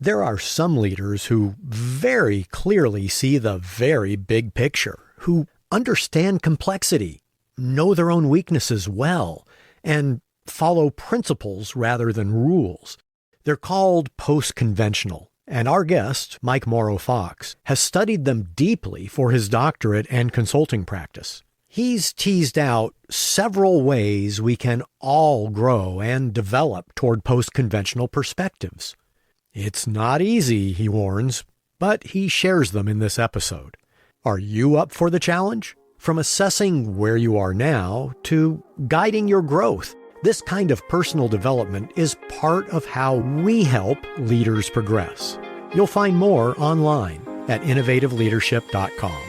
There are some leaders who very clearly see the very big picture, who understand complexity, know their own weaknesses well, and follow principles rather than rules. They're called post-conventional, and our guest, Mike Morrow-Fox, has studied them deeply for his doctorate and consulting practice. He's teased out several ways we can all grow and develop toward post-conventional perspectives. It's not easy, he warns, but he shares them in this episode. Are you up for the challenge? From assessing where you are now to guiding your growth, this kind of personal development is part of how we help leaders progress. You'll find more online at innovativeleadership.com.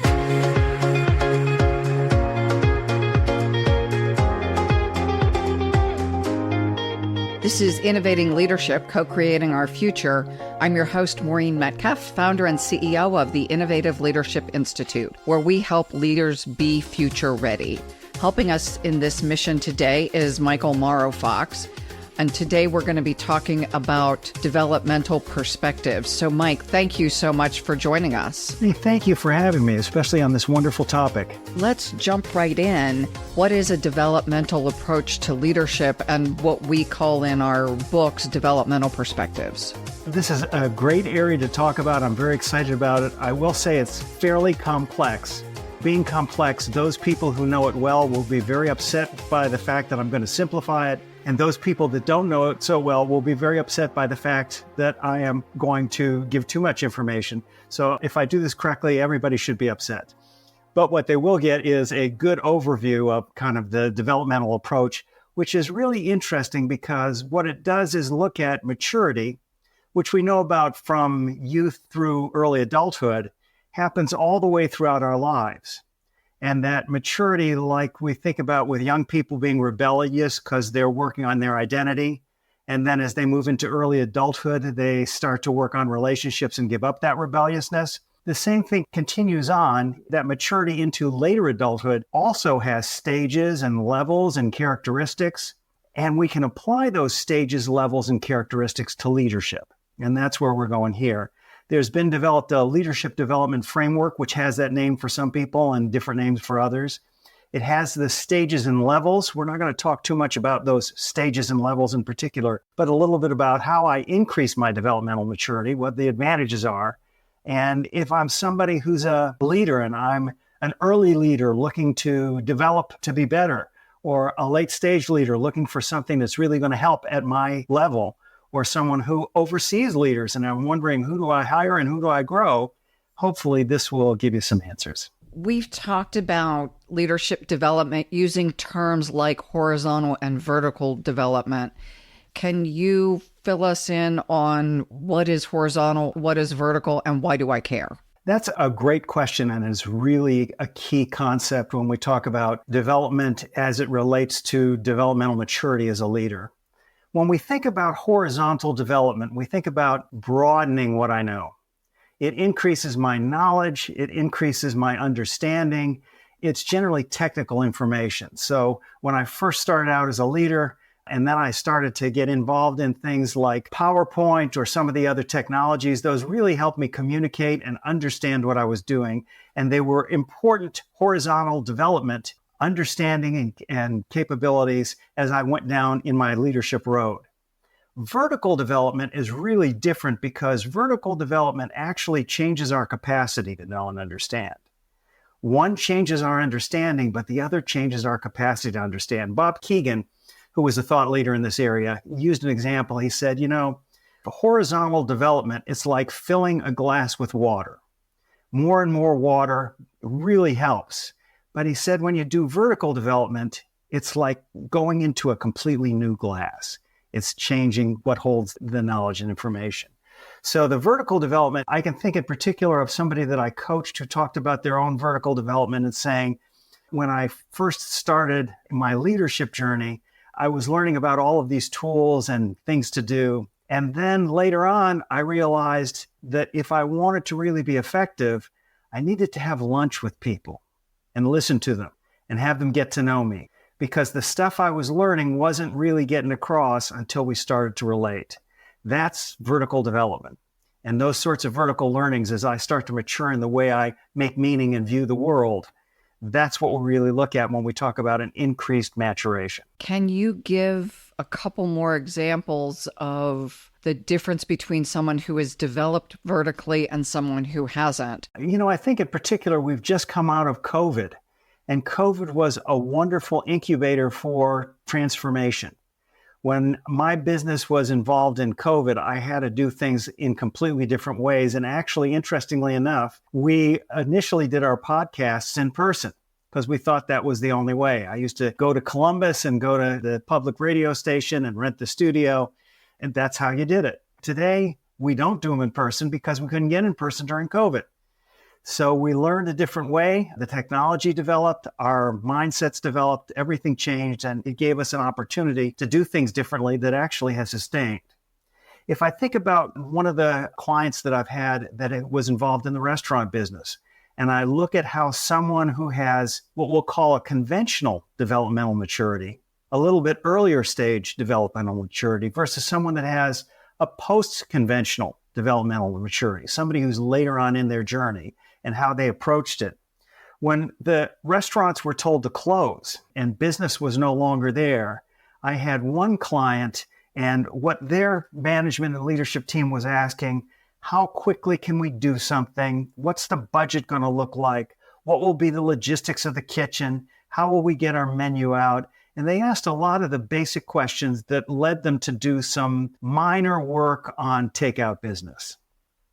This is Innovating Leadership, Co-Creating Our Future. I'm your host, Maureen Metcalf, founder and CEO of the Innovative Leadership Institute, where we help leaders be future ready. Helping us in this mission today is Michael Morrow-Fox. And today we're going to be talking about developmental perspectives. So Mike, thank you so much for joining us. Hey, thank you for having me, especially on this wonderful topic. Let's jump right in. What is a developmental approach to leadership and what we call in our books developmental perspectives? This is a great area to talk about. I'm very excited about it. I will say it's fairly complex. Being complex, those people who know it well will be very upset by the fact that I'm going to simplify it. And those people that don't know it so well will be very upset by the fact that I am going to give too much information. So if I do this correctly, everybody should be upset. But what they will get is a good overview of kind of the developmental approach, which is really interesting because what it does is look at maturity, which we know about from youth through early adulthood, happens all the way throughout our lives. And that maturity, like we think about with young people being rebellious because they're working on their identity. And then as they move into early adulthood, they start to work on relationships and give up that rebelliousness. The same thing continues on. That maturity into later adulthood also has stages and levels and characteristics. And we can apply those stages, levels, and characteristics to leadership. And that's where we're going here. There's been developed a leadership development framework, which has that name for some people and different names for others. It has the stages and levels. We're not going to talk too much about those stages and levels in particular, but a little bit about how I increase my developmental maturity, what the advantages are. And if I'm somebody who's a leader and I'm an early leader looking to develop to be better, or a late stage leader looking for something that's really going to help at my level, or someone who oversees leaders and I'm wondering, who do I hire and who do I grow? Hopefully this will give you some answers. We've talked about leadership development using terms like horizontal and vertical development. Can you fill us in on what is horizontal, what is vertical, and why do I care? That's a great question and is really a key concept when we talk about development as it relates to developmental maturity as a leader. When we think about horizontal development, we think about broadening what I know. It increases my knowledge, it increases my understanding. It's generally technical information. So when I first started out as a leader, and then I started to get involved in things like PowerPoint or some of the other technologies, those really helped me communicate and understand what I was doing. And they were important horizontal development understanding and capabilities as I went down in my leadership road. Vertical development is really different because vertical development actually changes our capacity to know and understand. One changes our understanding, but the other changes our capacity to understand. Bob Keegan, who was a thought leader in this area, used an example. He said, for horizontal development, it's like filling a glass with water. More and more water really helps. But he said when you do vertical development, it's like going into a completely new glass. It's changing what holds the knowledge and information. So the vertical development, I can think in particular of somebody that I coached who talked about their own vertical development and saying, when I first started my leadership journey, I was learning about all of these tools and things to do. And then later on, I realized that if I wanted to really be effective, I needed to have lunch with people and listen to them and have them get to know me, because the stuff I was learning wasn't really getting across until we started to relate. That's vertical development. And those sorts of vertical learnings, as I start to mature in the way I make meaning and view the world, that's what we really look at when we talk about an increased maturation. Can you give a couple more examples of the difference between someone who is developed vertically and someone who hasn't? I think in particular, we've just come out of COVID, and COVID was a wonderful incubator for transformation. When my business was involved in COVID, I had to do things in completely different ways. And actually, interestingly enough, we initially did our podcasts in person because we thought that was the only way. I used to go to Columbus and go to the public radio station and rent the studio, and that's how you did it. Today, we don't do them in person because we couldn't get in person during COVID. So we learned a different way. The technology developed, our mindsets developed, everything changed, and it gave us an opportunity to do things differently that actually has sustained. If I think about one of the clients that I've had that was involved in the restaurant business, and I look at how someone who has what we'll call a conventional developmental maturity, a little bit earlier stage developmental maturity versus someone that has a post-conventional developmental maturity, somebody who's later on in their journey, and how they approached it. When the restaurants were told to close and business was no longer there, I had one client, and what their management and leadership team was asking, how quickly can we do something? What's the budget going to look like? What will be the logistics of the kitchen? How will we get our menu out? And they asked a lot of the basic questions that led them to do some minor work on takeout business.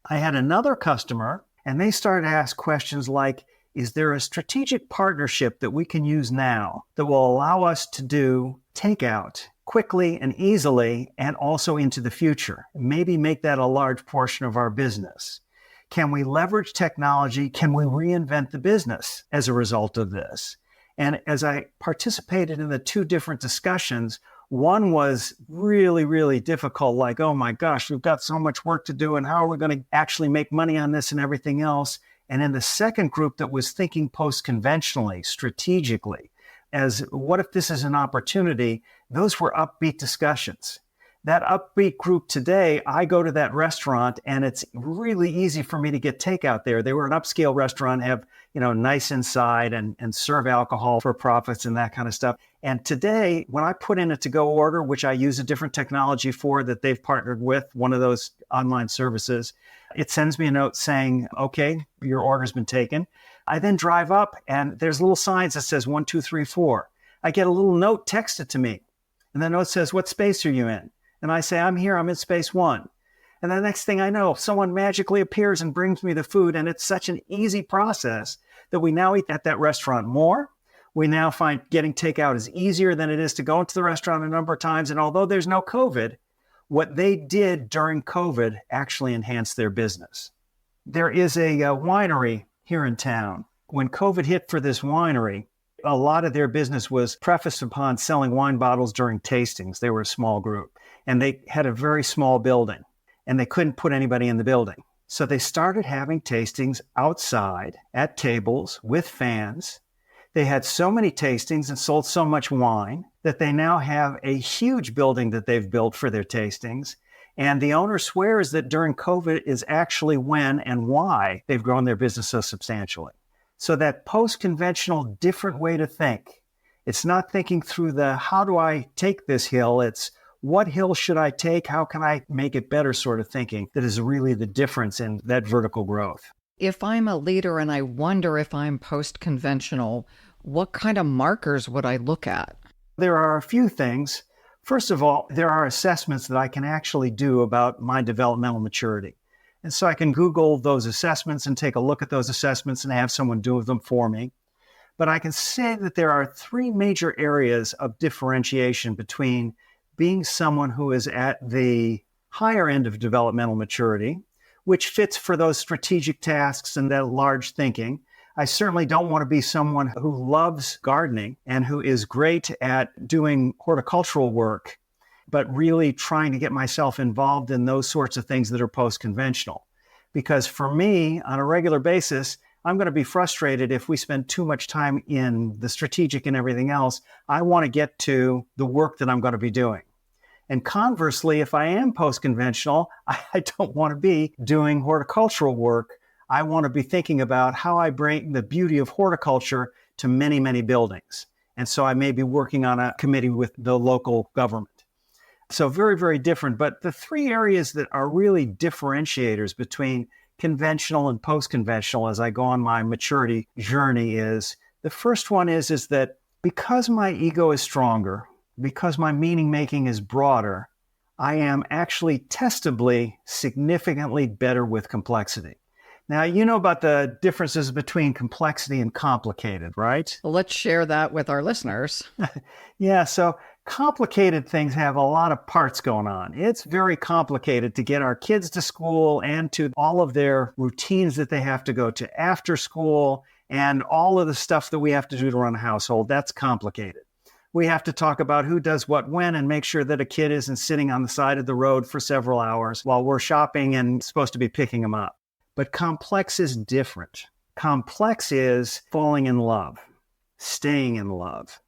I had another customer, and they started to ask questions like, is there a strategic partnership that we can use now that will allow us to do takeout quickly and easily and also into the future? Maybe make that a large portion of our business. Can we leverage technology? Can we reinvent the business as a result of this? And as I participated in the two different discussions, one was really, really difficult, like, oh my gosh, we've got so much work to do, and how are we going to actually make money on this and everything else? And in the second group that was thinking post-conventionally, strategically, as what if this is an opportunity, those were upbeat discussions. That upbeat group today, I go to that restaurant and it's really easy for me to get takeout there. They were an upscale restaurant, have, nice inside and serve alcohol for profits and that kind of stuff. And today, when I put in a to-go order, which I use a different technology for that they've partnered with, one of those online services, it sends me a note saying, okay, your order's been taken. I then drive up and there's little signs that says 1, 2, 3, 4. I get a little note texted to me. And the note says, what space are you in? And I say, I'm here, I'm in space 1. And the next thing I know, someone magically appears and brings me the food. And it's such an easy process that we now eat at that restaurant more. We now find getting takeout is easier than it is to go into the restaurant a number of times. And although there's no COVID, what they did during COVID actually enhanced their business. There is a winery here in town. When COVID hit for this winery, a lot of their business was prefaced upon selling wine bottles during tastings. They were a small group, and they had a very small building, and they couldn't put anybody in the building. So they started having tastings outside at tables with fans. They had so many tastings and sold so much wine that they now have a huge building that they've built for their tastings. And the owner swears that during COVID is actually when and why they've grown their business so substantially. So that post-conventional different way to think, it's not thinking through the how do I take this hill, it's what hill should I take, how can I make it better sort of thinking that is really the difference in that vertical growth. If I'm a leader and I wonder if I'm post-conventional, what kind of markers would I look at? There are a few things. First of all, there are assessments that I can actually do about my developmental maturity. And so I can Google those assessments and take a look at those assessments and have someone do them for me. But I can say that there are 3 major areas of differentiation between being someone who is at the higher end of developmental maturity, which fits for those strategic tasks and that large thinking. I certainly don't want to be someone who loves gardening and who is great at doing horticultural work, but really trying to get myself involved in those sorts of things that are post-conventional. Because for me, on a regular basis, I'm going to be frustrated if we spend too much time in the strategic and everything else. I want to get to the work that I'm going to be doing. And conversely, if I am post-conventional, I don't want to be doing horticultural work. I want to be thinking about how I bring the beauty of horticulture to many, many buildings. And so I may be working on a committee with the local government. So very, very different. But the three areas that are really differentiators between conventional and post-conventional as I go on my maturity journey is, the first one is that because my ego is stronger, because my meaning making is broader, I am actually testably significantly better with complexity. Now, you know about the differences between complexity and complicated, right? Well, let's share that with our listeners. Yeah, so complicated things have a lot of parts going on. It's very complicated to get our kids to school and to all of their routines that they have to go to after school and all of the stuff that we have to do to run a household. That's complicated. We have to talk about who does what when and make sure that a kid isn't sitting on the side of the road for several hours while we're shopping and supposed to be picking them up. But complex is different. Complex is falling in love, staying in love.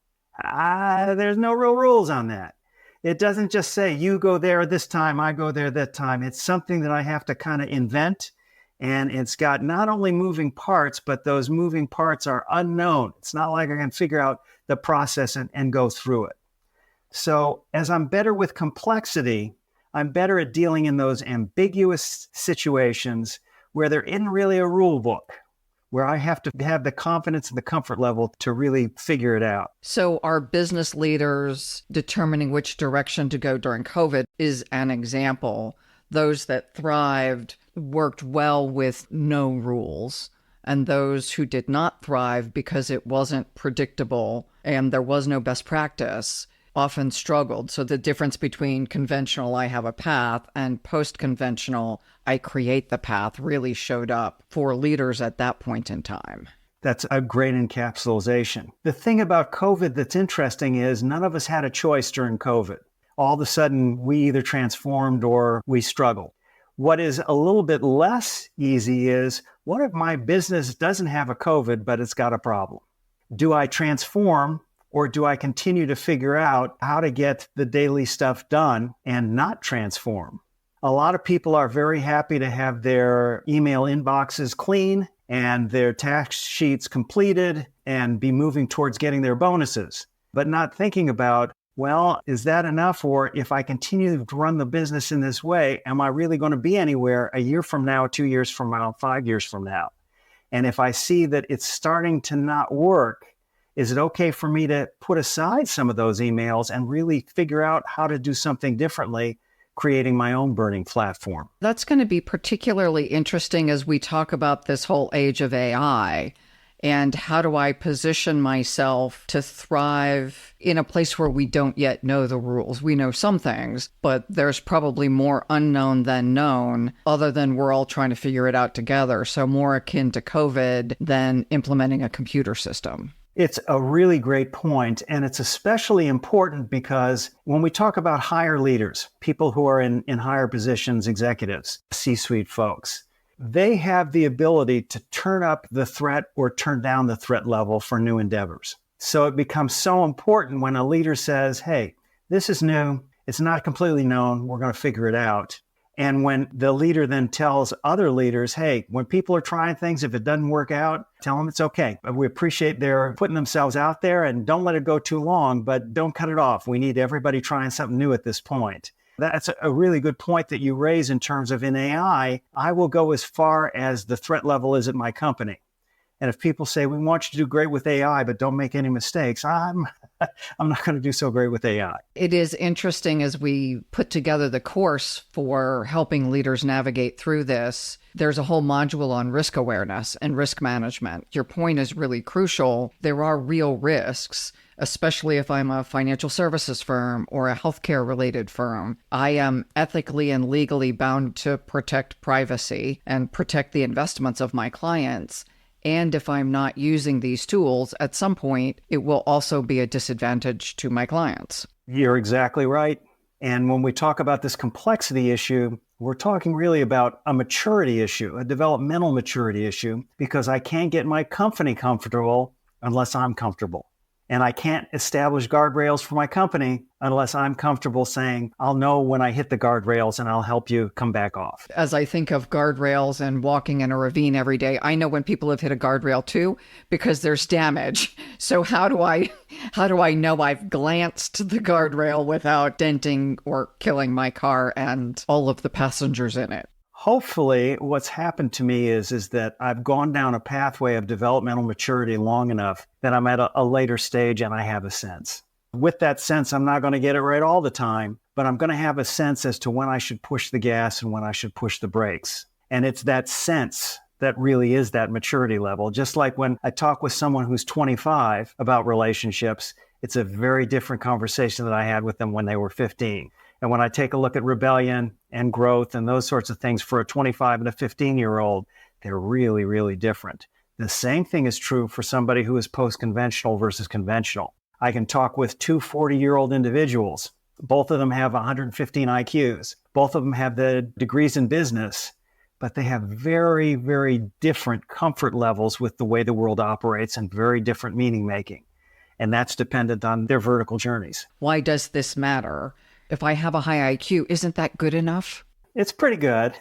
There's no real rules on that. It doesn't just say you go there this time, I go there that time. It's something that I have to kind of invent. And it's got not only moving parts, but those moving parts are unknown. It's not like I can figure out the process and go through it. So as I'm better with complexity, I'm better at dealing in those ambiguous situations where there isn't really a rule book, where I have to have the confidence and the comfort level to really figure it out. So our business leaders determining which direction to go during COVID is an example. Those that thrived worked well with no rules, and those who did not thrive because it wasn't predictable and there was no best practice often struggled. So the difference between conventional, I have a path, and post-conventional, I create the path, really showed up for leaders at that point in time. That's a great encapsulation. The thing about COVID that's interesting is none of us had a choice during COVID. All of a sudden, we either transformed or we struggled. What is a little bit less easy is, what if my business doesn't have a COVID, but it's got a problem? Do I transform, or do I continue to figure out how to get the daily stuff done and not transform? A lot of people are very happy to have their email inboxes clean and their tax sheets completed and be moving towards getting their bonuses, but not thinking about, well, is that enough? Or if I continue to run the business in this way, am I really going to be anywhere a year from now, 2 years from now, 5 years from now? And if I see that it's starting to not work, is it okay for me to put aside some of those emails and really figure out how to do something differently, creating my own burning platform? That's going to be particularly interesting as we talk about this whole age of AI. And how do I position myself to thrive in a place where we don't yet know the rules? We know some things, but there's probably more unknown than known, other than we're all trying to figure it out together. So more akin to COVID than implementing a computer system. It's a really great point, and it's especially important because when we talk about higher leaders, people who are in higher positions, executives, C-suite folks, they have the ability to turn up the threat or turn down the threat level for new endeavors. So it becomes so important when a leader says, hey, this is new, it's not completely known, we're going to figure it out. And when the leader then tells other leaders, hey, when people are trying things, if it doesn't work out, tell them it's okay. We appreciate their putting themselves out there, and don't let it go too long, but don't cut it off. We need everybody trying something new at this point. That's a really good point that you raise in terms of in AI, I will go as far as the threat level is at my company. And if people say, we want you to do great with AI, but don't make any mistakes, I'm not going to do so great with AI. It is interesting as we put together the course for helping leaders navigate through this. There's a whole module on risk awareness and risk management. Your point is really crucial. There are real risks, especially if I'm a financial services firm or a healthcare related firm. I am ethically and legally bound to protect privacy and protect the investments of my clients. And if I'm not using these tools, at some point, it will also be a disadvantage to my clients. You're exactly right. And when we talk about this complexity issue, we're talking really about a maturity issue, a developmental maturity issue, because I can't get my company comfortable unless I'm comfortable. And I can't establish guardrails for my company unless I'm comfortable saying, I'll know when I hit the guardrails and I'll help you come back off. As I think of guardrails and walking in a ravine every day, I know when people have hit a guardrail too, because there's damage. So how do I know I've glanced the guardrail without denting or killing my car and all of the passengers in it? Hopefully, what's happened to me is that I've gone down a pathway of developmental maturity long enough that I'm at a later stage and I have a sense. With that sense, I'm not going to get it right all the time, but I'm going to have a sense as to when I should push the gas and when I should push the brakes. And it's that sense that really is that maturity level. Just like when I talk with someone who's 25 about relationships, it's a very different conversation that I had with them when they were 15. And when I take a look at rebellion and growth and those sorts of things for a 25 and a 15-year-old, they're really, really different. The same thing is true for somebody who is post-conventional versus conventional. I can talk with two 40-year-old individuals. Both of them have 115 IQs. Both of them have the degrees in business, but they have very, very different comfort levels with the way the world operates and very different meaning making. And that's dependent on their vertical journeys. Why does this matter? If I have a high IQ, isn't that good enough? It's pretty good.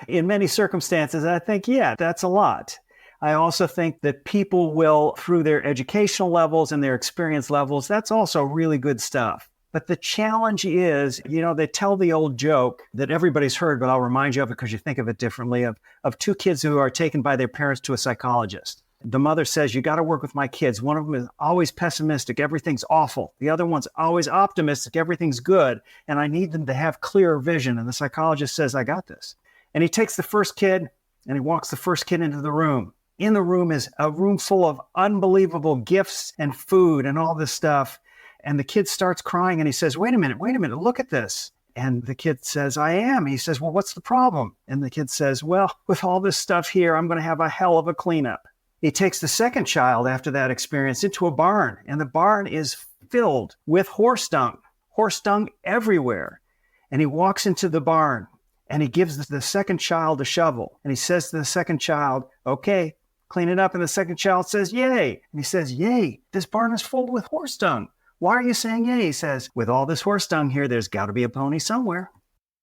In many circumstances, I think, yeah, that's a lot. I also think that people will, through their educational levels and their experience levels, that's also really good stuff. But the challenge is, they tell the old joke that everybody's heard, but I'll remind you of it because you think of it differently, of two kids who are taken by their parents to a psychologist. The mother says, you got to work with my kids. One of them is always pessimistic. Everything's awful. The other one's always optimistic. Everything's good. And I need them to have clearer vision. And the psychologist says, I got this. And he takes the first kid and he walks the first kid into the room. In the room is a room full of unbelievable gifts and food and all this stuff. And the kid starts crying and he says, wait a minute, look at this. And the kid says, I am. He says, well, what's the problem? And the kid says, well, with all this stuff here, I'm going to have a hell of a cleanup. He takes the second child after that experience into a barn, and the barn is filled with horse dung everywhere. And he walks into the barn and he gives the second child a shovel. And he says to the second child, okay, clean it up. And the second child says, yay. And he says, yay, this barn is full with horse dung. Why are you saying yay? He says, with all this horse dung here, there's got to be a pony somewhere.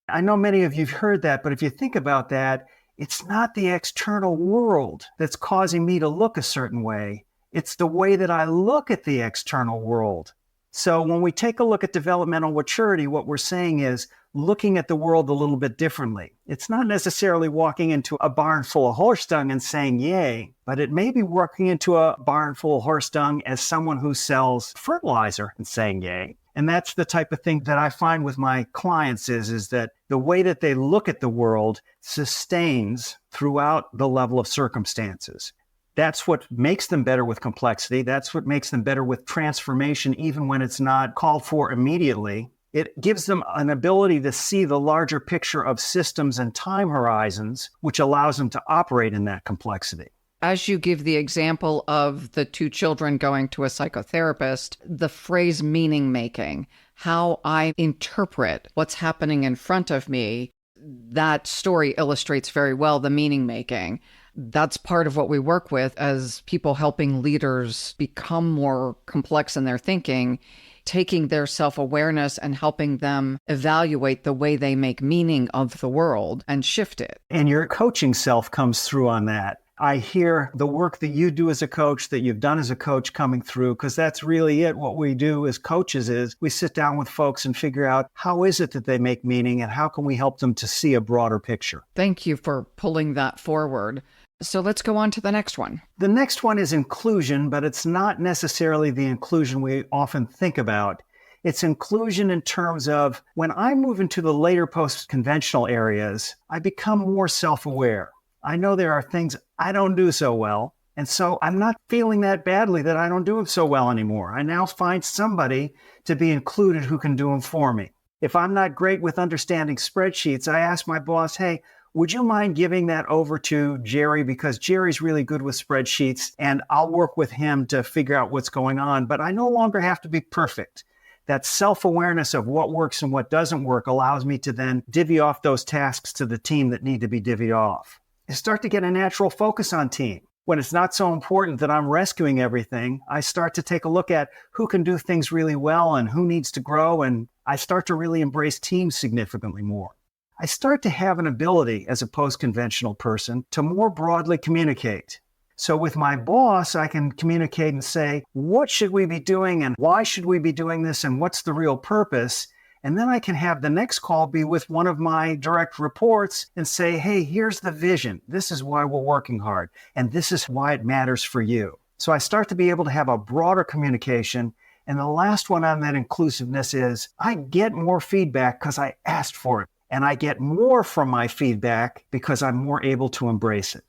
I know many of you have heard that, but if you think about that, it's not the external world that's causing me to look a certain way. It's the way that I look at the external world. So when we take a look at developmental maturity, what we're saying is looking at the world a little bit differently. It's not necessarily walking into a barn full of horse dung and saying yay, but it may be walking into a barn full of horse dung as someone who sells fertilizer and saying yay. And that's the type of thing that I find with my clients is that the way that they look at the world sustains throughout the level of circumstances. That's what makes them better with complexity. That's what makes them better with transformation, even when it's not called for immediately. It gives them an ability to see the larger picture of systems and time horizons, which allows them to operate in that complexity. As you give the example of the two children going to a psychotherapist, the phrase meaning making, how I interpret what's happening in front of me, that story illustrates very well the meaning making. That's part of what we work with as people helping leaders become more complex in their thinking, taking their self-awareness and helping them evaluate the way they make meaning of the world and shift it. And your coaching self comes through on that. I hear the work that you do as a coach, that you've done as a coach coming through, because that's really it. What we do as coaches is we sit down with folks and figure out how is it that they make meaning and how can we help them to see a broader picture. Thank you for pulling that forward. So let's go on to the next one. The next one is inclusion, but it's not necessarily the inclusion we often think about. It's inclusion in terms of when I move into the later post-conventional areas, I become more self-aware. I know there are things I don't do so well, and so I'm not feeling that badly that I don't do them so well anymore. I now find somebody to be included who can do them for me. If I'm not great with understanding spreadsheets, I ask my boss, hey, would you mind giving that over to Jerry? Because Jerry's really good with spreadsheets, and I'll work with him to figure out what's going on. But I no longer have to be perfect. That self-awareness of what works and what doesn't work allows me to then divvy off those tasks to the team that need to be divvied off. I start to get a natural focus on team. When it's not so important that I'm rescuing everything, I start to take a look at who can do things really well and who needs to grow, and I start to really embrace teams significantly more. I start to have an ability as a post-conventional person to more broadly communicate. So with my boss, I can communicate and say, what should we be doing and why should we be doing this and what's the real purpose? And then I can have the next call be with one of my direct reports and say, hey, here's the vision. This is why we're working hard. And this is why it matters for you. So I start to be able to have a broader communication. And the last one on that inclusiveness is I get more feedback because I asked for it. And I get more from my feedback because I'm more able to embrace it.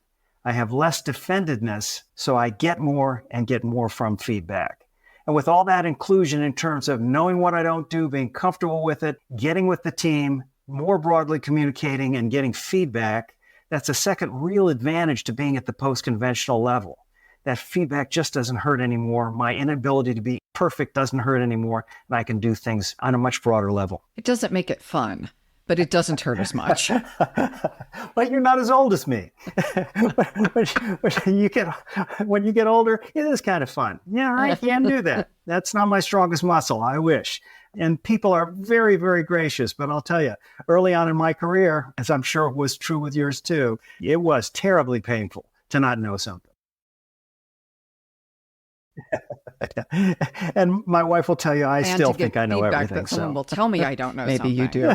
I have less defendedness, so I get more and get more from feedback. And with all that inclusion in terms of knowing what I don't do, being comfortable with it, getting with the team, more broadly communicating and getting feedback, that's a second real advantage to being at the post-conventional level. That feedback just doesn't hurt anymore. My inability to be perfect doesn't hurt anymore, and I can do things on a much broader level. It doesn't make it fun, but it doesn't hurt as much. But you're not as old as me. When you get older, it is kind of fun. Yeah, I can do that. That's not my strongest muscle. I wish. And people are very, very gracious. But I'll tell you, early on in my career, as I'm sure it was true with yours too, it was terribly painful to not know something. And my wife will tell you, I still think I know everything. That someone will tell me I don't know Maybe something. you do.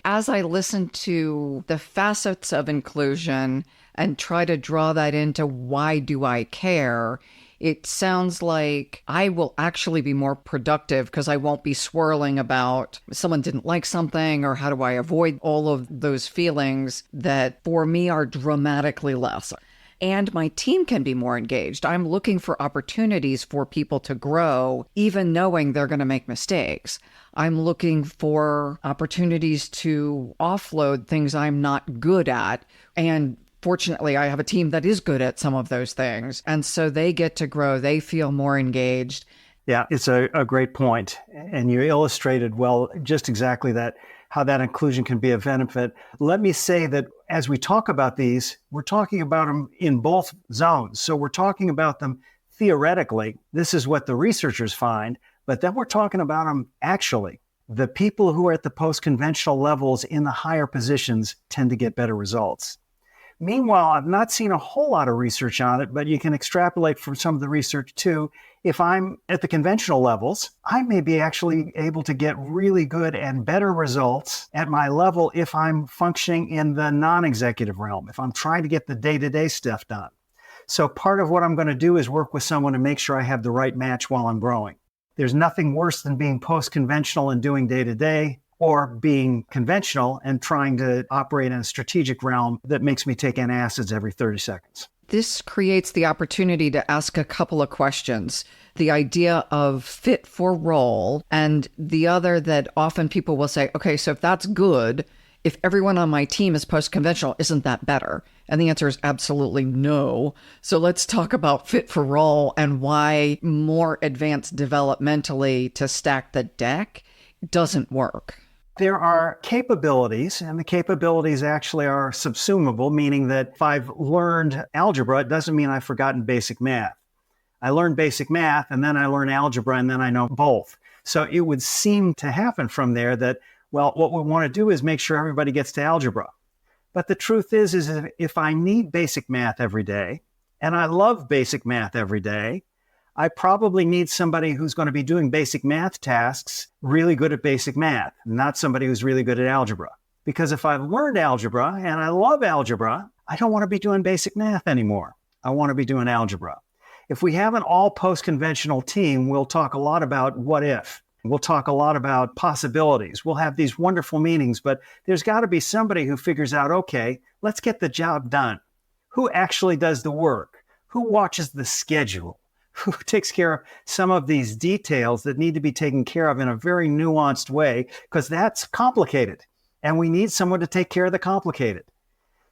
As I listen to the facets of inclusion and try to draw that into why do I care, it sounds like I will actually be more productive because I won't be swirling about someone didn't like something or how do I avoid all of those feelings that for me are dramatically less. And my team can be more engaged. I'm looking for opportunities for people to grow, even knowing they're going to make mistakes. I'm looking for opportunities to offload things I'm not good at. And fortunately, I have a team that is good at some of those things. And so they get to grow. They feel more engaged. Yeah, it's a great point. And you illustrated well just exactly that, how that inclusion can be a benefit. Let me say that as we talk about these, we're talking about them in both zones. So we're talking about them theoretically. This is what the researchers find, but then we're talking about them actually. The people who are at the post-conventional levels in the higher positions tend to get better results. Meanwhile, I've not seen a whole lot of research on it, but you can extrapolate from some of the research too. If I'm at the conventional levels, I may be actually able to get really good and better results at my level if I'm functioning in the non-executive realm, if I'm trying to get the day-to-day stuff done. So part of what I'm going to do is work with someone to make sure I have the right match while I'm growing. There's nothing worse than being post-conventional and doing day-to-day, or being conventional and trying to operate in a strategic realm that makes me take antacids every 30 seconds. This creates the opportunity to ask a couple of questions. The idea of fit for role, and the other that often people will say, okay, so if that's good, if everyone on my team is post-conventional, isn't that better? And the answer is absolutely no. So let's talk about fit for role and why more advanced developmentally to stack the deck doesn't work. There are capabilities, and the capabilities actually are subsumable, meaning that if I've learned algebra, it doesn't mean I've forgotten basic math. I learned basic math, and then I learn algebra, and then I know both. So it would seem to happen from there that, well, what we want to do is make sure everybody gets to algebra. But the truth is if I need basic math every day, and I love basic math every day, I probably need somebody who's going to be doing basic math tasks really good at basic math, not somebody who's really good at algebra. Because if I've learned algebra and I love algebra, I don't want to be doing basic math anymore. I want to be doing algebra. If we have an all post-conventional team, we'll talk a lot about what if. We'll talk a lot about possibilities. We'll have these wonderful meetings, but there's got to be somebody who figures out, okay, let's get the job done. Who actually does the work? Who watches the schedule? Who takes care of some of these details that need to be taken care of in a very nuanced way, because that's complicated. And we need someone to take care of the complicated.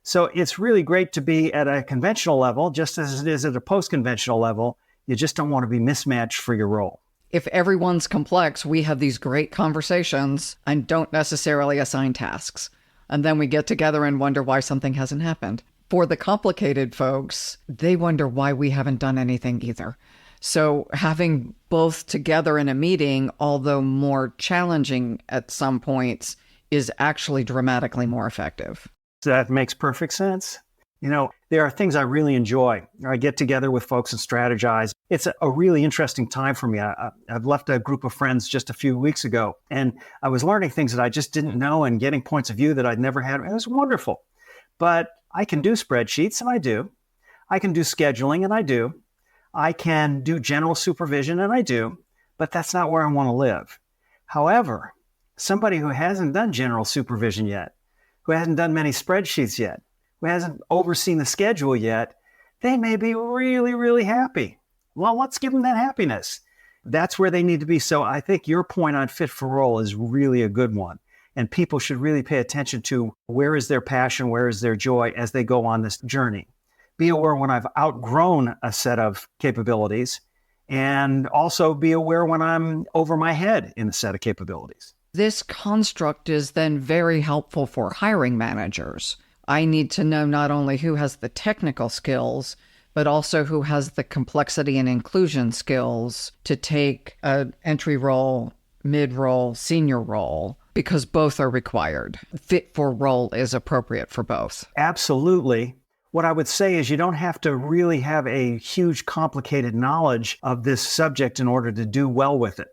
So it's really great to be at a conventional level, just as it is at a post-conventional level. You just don't want to be mismatched for your role. If everyone's complex, we have these great conversations and don't necessarily assign tasks. And then we get together and wonder why something hasn't happened. For the complicated folks, they wonder why we haven't done anything either. So having both together in a meeting, although more challenging at some points, is actually dramatically more effective. That makes perfect sense. There are things I really enjoy. I get together with folks and strategize. It's a really interesting time for me. I've left a group of friends just a few weeks ago, and I was learning things that I just didn't know and getting points of view that I'd never had. It was wonderful. But I can do spreadsheets, and I do. I can do scheduling, and I do. I can do general supervision, and I do. But that's not where I want to live. However, somebody who hasn't done general supervision yet, who hasn't done many spreadsheets yet, who hasn't overseen the schedule yet, they may be really, really happy. Well, let's give them that happiness. That's where they need to be. So I think your point on fit for role is really a good one. And people should really pay attention to where is their passion, where is their joy as they go on this journey. Be aware when I've outgrown a set of capabilities, and also be aware when I'm over my head in a set of capabilities. This construct is then very helpful for hiring managers. I need to know not only who has the technical skills, but also who has the complexity and inclusion skills to take an entry role, mid-role, senior role, because both are required. Fit for role is appropriate for both. Absolutely. What I would say is you don't have to really have a huge, complicated knowledge of this subject in order to do well with it.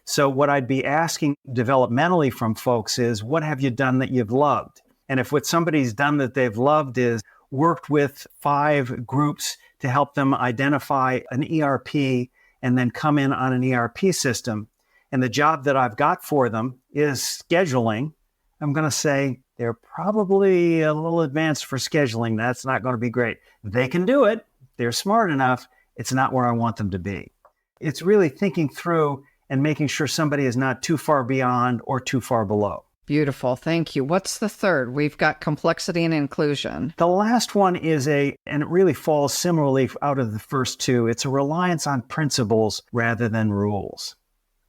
So what I'd be asking developmentally from folks is, what have you done that you've loved? And if what somebody's done that they've loved is worked with 5 groups to help them identify an ERP and then come in on an ERP system, and the job that I've got for them is scheduling, I'm going to say they're probably a little advanced for scheduling. That's not going to be great. They can do it. They're smart enough. It's not where I want them to be. It's really thinking through and making sure somebody is not too far beyond or too far below. Beautiful. Thank you. What's the third? We've got complexity and inclusion. The last one is and it really falls similarly out of the first two, it's a reliance on principles rather than rules.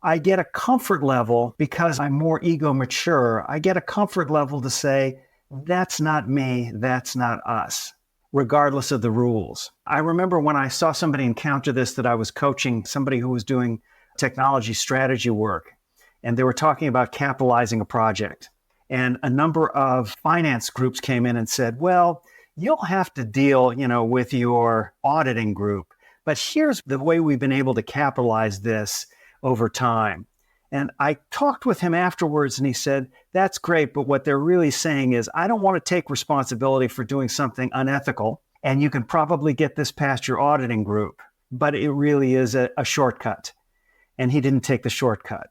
I get a comfort level because I'm more ego mature. I get a comfort level to say, that's not me, that's not us, regardless of the rules. I remember when I saw somebody encounter this, that I was coaching somebody who was doing technology strategy work, and they were talking about capitalizing a project. And a number of finance groups came in and said, well, you'll have to deal, with your auditing group, but here's the way we've been able to capitalize this over time. And I talked with him afterwards, and he said, that's great, but what they're really saying is, I don't want to take responsibility for doing something unethical, and you can probably get this past your auditing group, but it really is a shortcut. And he didn't take the shortcut.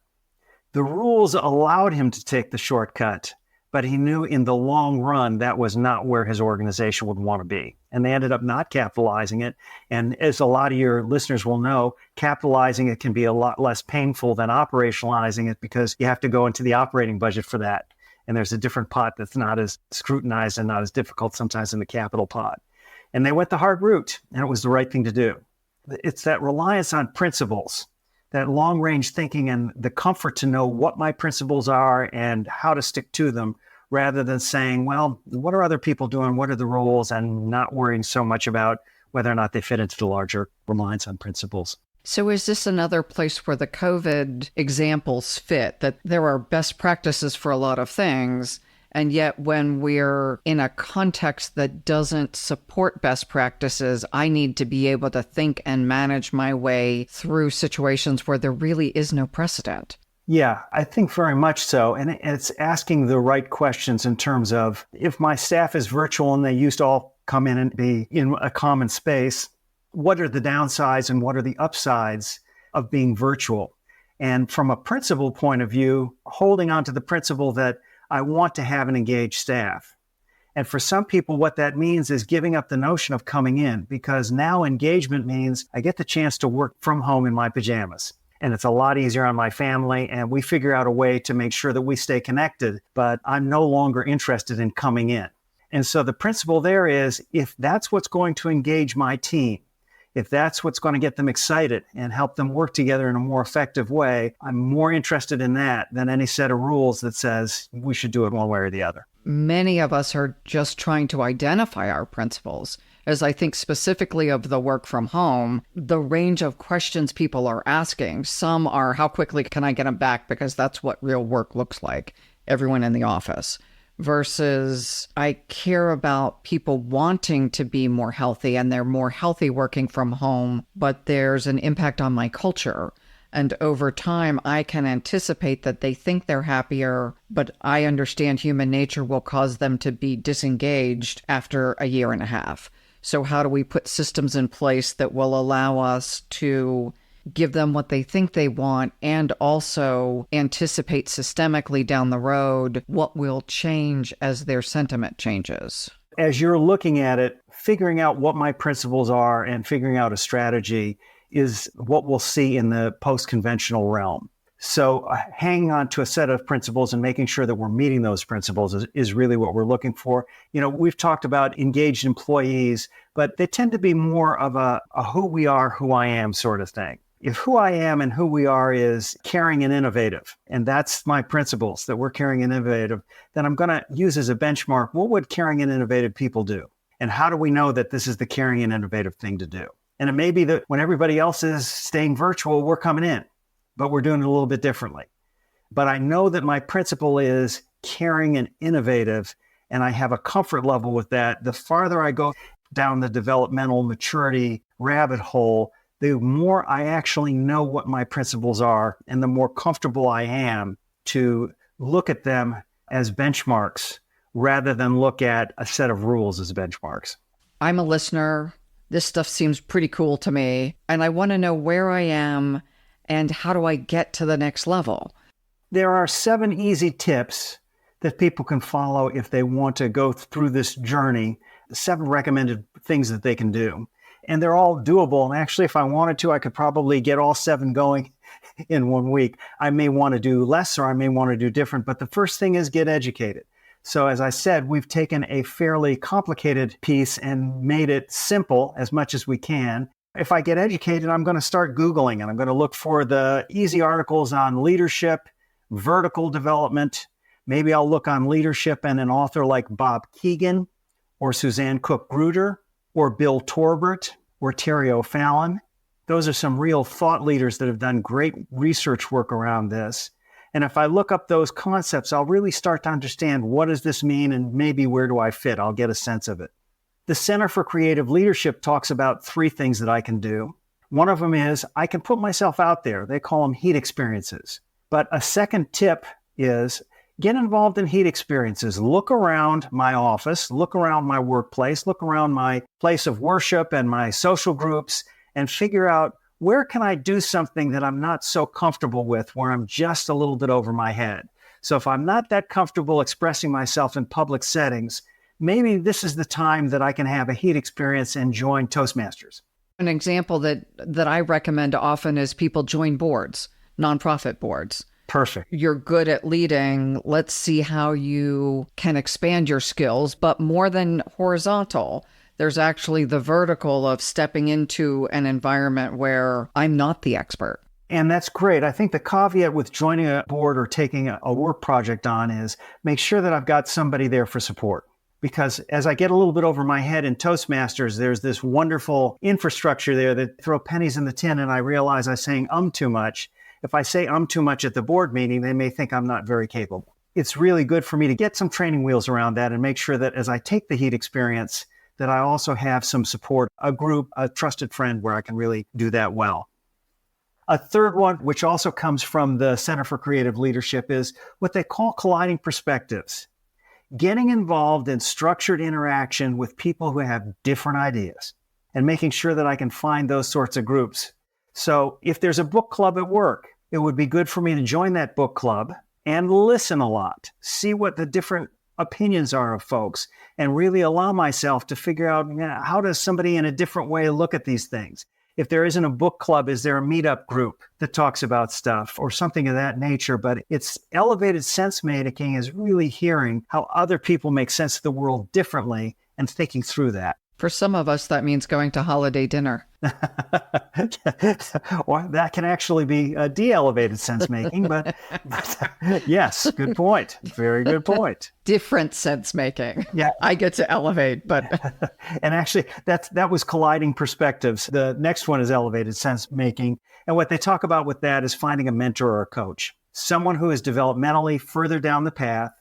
The rules allowed him to take the shortcut, but he knew in the long run that was not where his organization would want to be. And they ended up not capitalizing it. And as a lot of your listeners will know, capitalizing it can be a lot less painful than operationalizing it, because you have to go into the operating budget for that. And there's a different pot that's not as scrutinized and not as difficult sometimes in the capital pot. And they went the hard route, and it was the right thing to do. It's that reliance on principles, that long-range thinking, and the comfort to know what my principles are and how to stick to them, rather than saying, well, what are other people doing? What are the rules? And not worrying so much about whether or not they fit into the larger reliance on principles. So is this another place where the COVID examples fit, that there are best practices for a lot of things, and yet when we're in a context that doesn't support best practices, I need to be able to think and manage my way through situations where there really is no precedent? Yeah, I think very much so. And it's asking the right questions in terms of, if my staff is virtual and they used to all come in and be in a common space, what are the downsides and what are the upsides of being virtual? And from a principle point of view, holding on to the principle that I want to have an engaged staff. And for some people, what that means is giving up the notion of coming in, because now engagement means I get the chance to work from home in my pajamas. And it's a lot easier on my family, and we figure out a way to make sure that we stay connected, but I'm no longer interested in coming in. And so the principle there is, if that's what's going to engage my team, if that's what's going to get them excited and help them work together in a more effective way, I'm more interested in that than any set of rules that says we should do it one way or the other. Many of us are just trying to identify our principles. As I think specifically of the work from home, the range of questions people are asking, some are, how quickly can I get them back? Because that's what real work looks like, everyone in the office. Versus, I care about people wanting to be more healthy and they're more healthy working from home, but there's an impact on my culture. And over time, I can anticipate that they think they're happier, but I understand human nature will cause them to be disengaged after a year and a half. So how do we put systems in place that will allow us to give them what they think they want and also anticipate systemically down the road what will change as their sentiment changes? As you're looking at it, figuring out what my principles are and figuring out a strategy is what we'll see in the post-conventional realm. So hanging on to a set of principles and making sure that we're meeting those principles is really what we're looking for. You know, we've talked about engaged employees, but they tend to be more of a who we are, who I am sort of thing. If who I am and who we are is caring and innovative, and that's my principles, that we're caring and innovative, then I'm going to use as a benchmark, what would caring and innovative people do? And how do we know that this is the caring and innovative thing to do? And it may be that when everybody else is staying virtual, we're coming in, but we're doing it a little bit differently. But I know that my principle is caring and innovative, and I have a comfort level with that. The farther I go down the developmental maturity rabbit hole, the more I actually know what my principles are, and the more comfortable I am to look at them as benchmarks rather than look at a set of rules as benchmarks. I'm a listener. This stuff seems pretty cool to me, and I want to know where I am and how do I get to the next level. There are 7 easy tips that people can follow if they want to go through this journey, 7 recommended things that they can do. And they're all doable. And actually, if I wanted to, I could probably get all 7 going in 1 week. I may want to do less or I may want to do different. But the first thing is get educated. So as I said, we've taken a fairly complicated piece and made it simple as much as we can. If I get educated, I'm going to start Googling and I'm going to look for the easy articles on leadership, vertical development. Maybe I'll look on leadership and an author like Bob Keegan or Susanne Cook-Greuter or Bill Torbert or Terry O'Fallon. Those are some real thought leaders that have done great research work around this. And if I look up those concepts, I'll really start to understand what does this mean and maybe where do I fit? I'll get a sense of it. The Center for Creative Leadership talks about 3 things that I can do. One of them is I can put myself out there. They call them heat experiences. But a second tip is get involved in heat experiences. Look around my office, look around my workplace, look around my place of worship and my social groups and figure out where can I do something that I'm not so comfortable with, where I'm just a little bit over my head. So if I'm not that comfortable expressing myself in public settings, maybe this is the time that I can have a heat experience and join Toastmasters. An example that I recommend often is people join boards, nonprofit boards. Perfect. You're good at leading. Let's see how you can expand your skills, but more than horizontal, there's actually the vertical of stepping into an environment where I'm not the expert. And that's great. I think the caveat with joining a board or taking a work project on is make sure that I've got somebody there for support. Because as I get a little bit over my head in Toastmasters, there's this wonderful infrastructure there that throw pennies in the tin, and I realize I'm saying too much. If I say too much at the board meeting, they may think I'm not very capable. It's really good for me to get some training wheels around that and make sure that as I take the heat experience, that I also have some support, a group, a trusted friend where I can really do that well. A third one, which also comes from the Center for Creative Leadership, is what they call colliding perspectives. Getting involved in structured interaction with people who have different ideas and making sure that I can find those sorts of groups. So if there's a book club at work, it would be good for me to join that book club and listen a lot, see what the different opinions are of folks, and really allow myself to figure out how does somebody in a different way look at these things. If there isn't a book club, is there a meetup group that talks about stuff or something of that nature? But it's elevated sense making is really hearing how other people make sense of the world differently and thinking through that. For some of us, that means going to holiday dinner. Well, that can actually be a de-elevated sense making, but yes, good point. Very good point. Different sense making. Yeah. I get to elevate, but and actually that was colliding perspectives. The next one is elevated sense making. And what they talk about with that is finding a mentor or a coach, someone who is developmentally further down the path,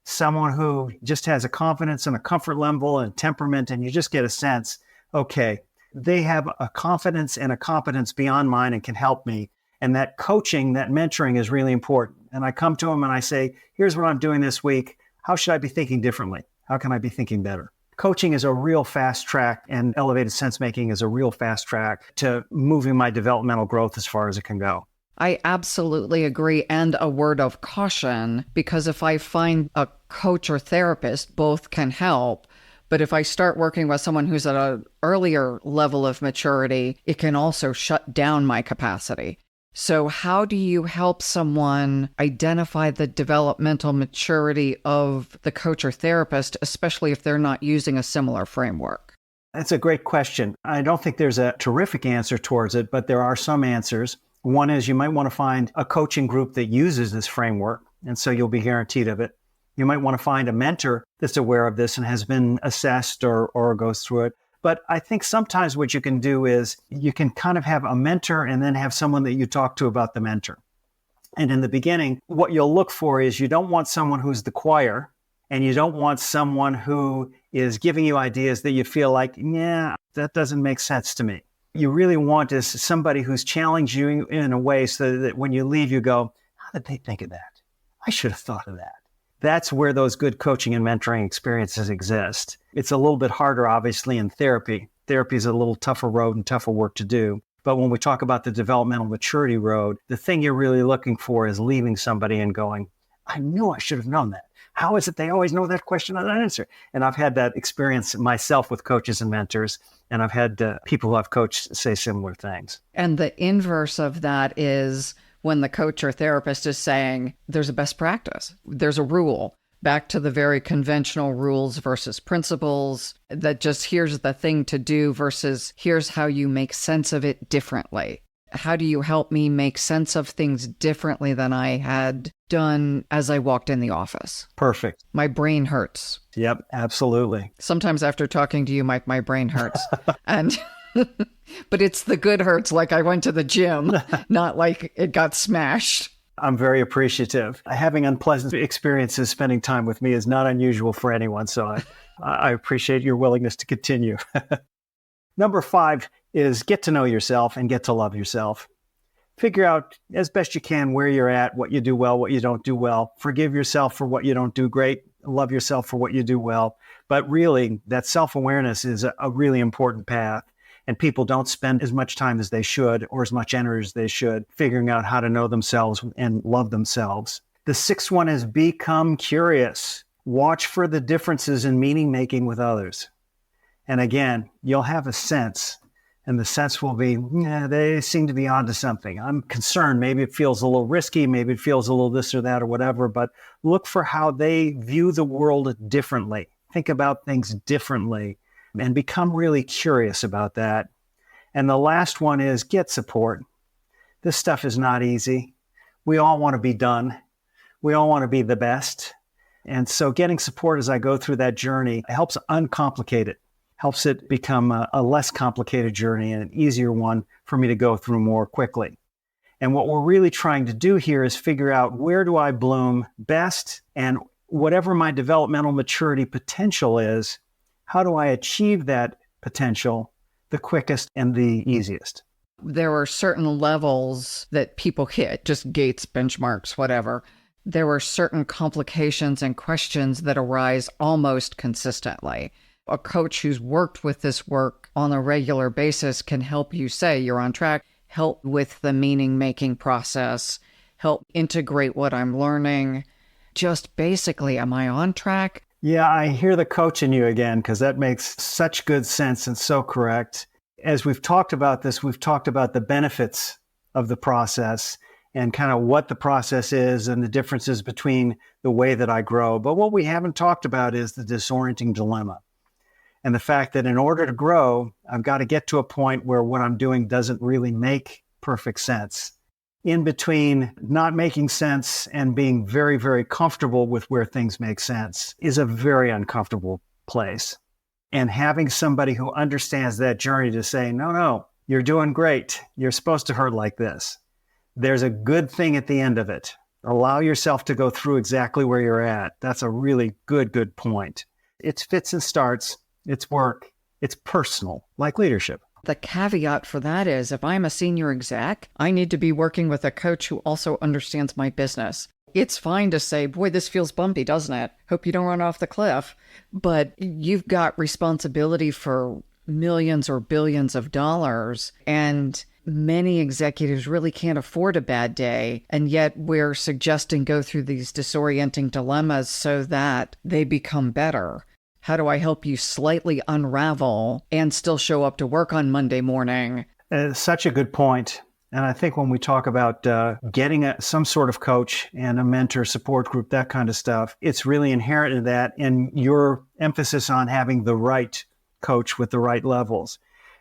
someone who just has a confidence and a comfort level and temperament, and you just get a sense, okay, they have a confidence and a competence beyond mine and can help me. And that coaching, that mentoring is really important. And I come to them and I say, here's what I'm doing this week. How should I be thinking differently? How can I be thinking better? Coaching is a real fast track, and elevated sense making is a real fast track to moving my developmental growth as far as it can go. I absolutely agree. And a word of caution, because if I find a coach or therapist, both can help. But if I start working with someone who's at an earlier level of maturity, it can also shut down my capacity. So how do you help someone identify the developmental maturity of the coach or therapist, especially if they're not using a similar framework? That's a great question. I don't think there's a terrific answer towards it, but there are some answers. One is you might want to find a coaching group that uses this framework, and so you'll be guaranteed of it. You might want to find a mentor that's aware of this and has been assessed or goes through it. But I think sometimes what you can do is you can kind of have a mentor and then have someone that you talk to about the mentor. And in the beginning, what you'll look for is you don't want someone who's the choir, and you don't want someone who is giving you ideas that you feel like, yeah, that doesn't make sense to me. You really want is somebody who's challenging you in a way so that when you leave, you go, how did they think of that? I should have thought of that. That's where those good coaching and mentoring experiences exist. It's a little bit harder, obviously, in therapy. Therapy is a little tougher road and tougher work to do. But when we talk about the developmental maturity road, the thing you're really looking for is leaving somebody and going, I knew I should have known that. How is it they always know that question and that answer? And I've had that experience myself with coaches and mentors, and I've had people who I've coached say similar things. And the inverse of that is when the coach or therapist is saying there's a best practice, there's a rule, back to the very conventional rules versus principles, that just here's the thing to do versus here's how you make sense of it differently. How do you help me make sense of things differently than I had done as I walked in the office? Perfect. My brain hurts. Yep, absolutely. Sometimes after talking to you, Mike, my brain hurts. And but it's the good hurts, like I went to the gym, not like it got smashed. I'm very appreciative. Having unpleasant experiences spending time with me is not unusual for anyone, so I appreciate your willingness to continue. Number 5 is get to know yourself and get to love yourself. Figure out as best you can where you're at, what you do well, what you don't do well. Forgive yourself for what you don't do great. Love yourself for what you do well. But really, that self-awareness is a really important path. And people don't spend as much time as they should or as much energy as they should figuring out how to know themselves and love themselves. The 6th one is become curious. Watch for the differences in meaning making with others. And again, you'll have a sense, and the sense will be, yeah, they seem to be onto something. I'm concerned. Maybe it feels a little risky. Maybe it feels a little this or that or whatever, but look for how they view the world differently. Think about things differently and become really curious about that. And the last one is get support. This stuff is not easy. We all want to be done. We all want to be the best. And so getting support as I go through that journey helps uncomplicate it. Helps it become a less complicated journey and an easier one for me to go through more quickly. And what we're really trying to do here is figure out where do I bloom best, and whatever my developmental maturity potential is, how do I achieve that potential the quickest and the easiest? There were certain levels that people hit, just gates, benchmarks, whatever. There were certain complications and questions that arise almost consistently. A coach who's worked with this work on a regular basis can help you say you're on track, help with the meaning-making process, help integrate what I'm learning. Just basically, am I on track? Yeah, I hear the coach in you again, because that makes such good sense and so correct. As we've talked about this, we've talked about the benefits of the process and kind of what the process is and the differences between the way that I grow. But what we haven't talked about is the disorienting dilemma. And the fact that in order to grow, I've got to get to a point where what I'm doing doesn't really make perfect sense. In between not making sense and being very, very comfortable with where things make sense is a very uncomfortable place. And having somebody who understands that journey to say, no, you're doing great. You're supposed to hurt like this. There's a good thing at the end of it. Allow yourself to go through exactly where you're at. That's a really good point. It's fits and starts. It's work. It's personal, like leadership. The caveat for that is if I'm a senior exec, I need to be working with a coach who also understands my business. It's fine to say, boy, this feels bumpy, doesn't it? Hope you don't run off the cliff. But you've got responsibility for millions or billions of dollars, and many executives really can't afford a bad day. And yet we're suggesting go through these disorienting dilemmas so that they become better. How do I help you slightly unravel and still show up to work on Monday morning? Such a good point. And I think when we talk about getting some sort of coach and a mentor support group, that kind of stuff, it's really inherent in that, and your emphasis on having the right coach with the right levels.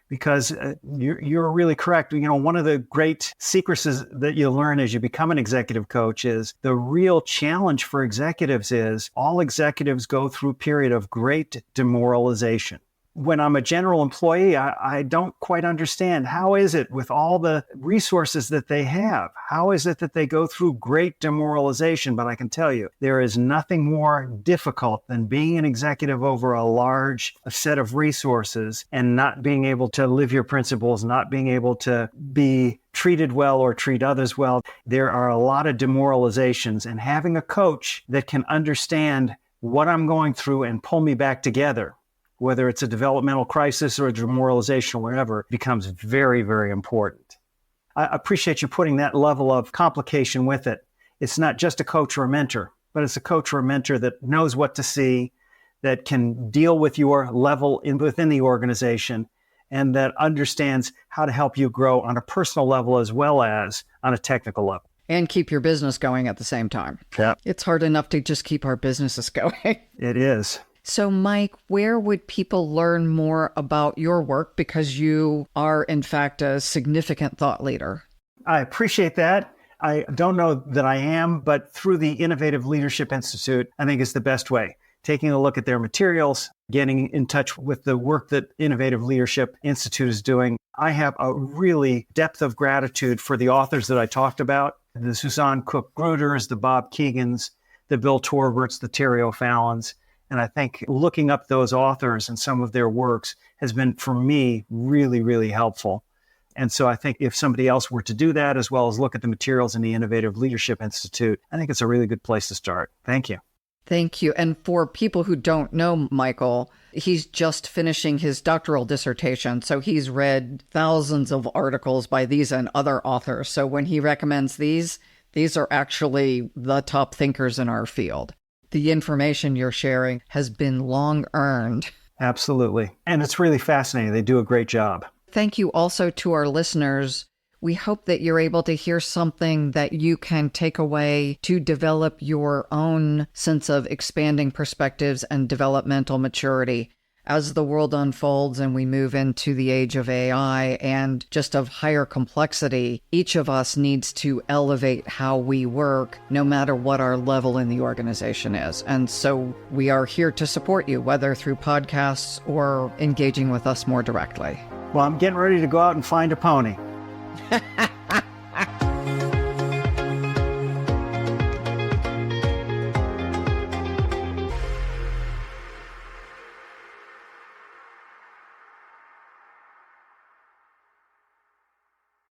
Because you're really correct. One of the great secrets that you learn as you become an executive coach is the real challenge for executives is all executives go through a period of great demoralization. When I'm a general employee, I don't quite understand how is it with all the resources that they have? How is it that they go through great demoralization? But I can tell you, there is nothing more difficult than being an executive over a large set of resources and not being able to live your principles, not being able to be treated well or treat others well. There are a lot of demoralizations, and having a coach that can understand what I'm going through and pull me back together, whether it's a developmental crisis or a demoralization or whatever, becomes very, very important. I appreciate you putting that level of complication with it. It's not just a coach or a mentor, but it's a coach or a mentor that knows what to see, that can deal with your level within the organization, and that understands how to help you grow on a personal level as well as on a technical level. And keep your business going at the same time. Yeah. It's hard enough to just keep our businesses going. It is. So, Mike, where would people learn more about your work? Because you are, in fact, a significant thought leader. I appreciate that. I don't know that I am, but through the Innovative Leadership Institute, I think is the best way. Taking a look at their materials, getting in touch with the work that Innovative Leadership Institute is doing. I have a really depth of gratitude for the authors that I talked about, the Susanne Cook-Greuters, the Bob Keegans, the Bill Torberts, the Terry O'Fallons. And I think looking up those authors and some of their works has been, for me, really, really helpful. And so I think if somebody else were to do that, as well as look at the materials in the Innovative Leadership Institute, I think it's a really good place to start. Thank you. Thank you. And for people who don't know Michael, he's just finishing his doctoral dissertation. So he's read thousands of articles by these and other authors. So when he recommends these are actually the top thinkers in our field. The information you're sharing has been long earned. Absolutely. And it's really fascinating. They do a great job. Thank you also to our listeners. We hope that you're able to hear something that you can take away to develop your own sense of expanding perspectives and developmental maturity. As the world unfolds and we move into the age of AI and just of higher complexity, each of us needs to elevate how we work, no matter what our level in the organization is. And so we are here to support you, whether through podcasts or engaging with us more directly. Well, I'm getting ready to go out and find a pony.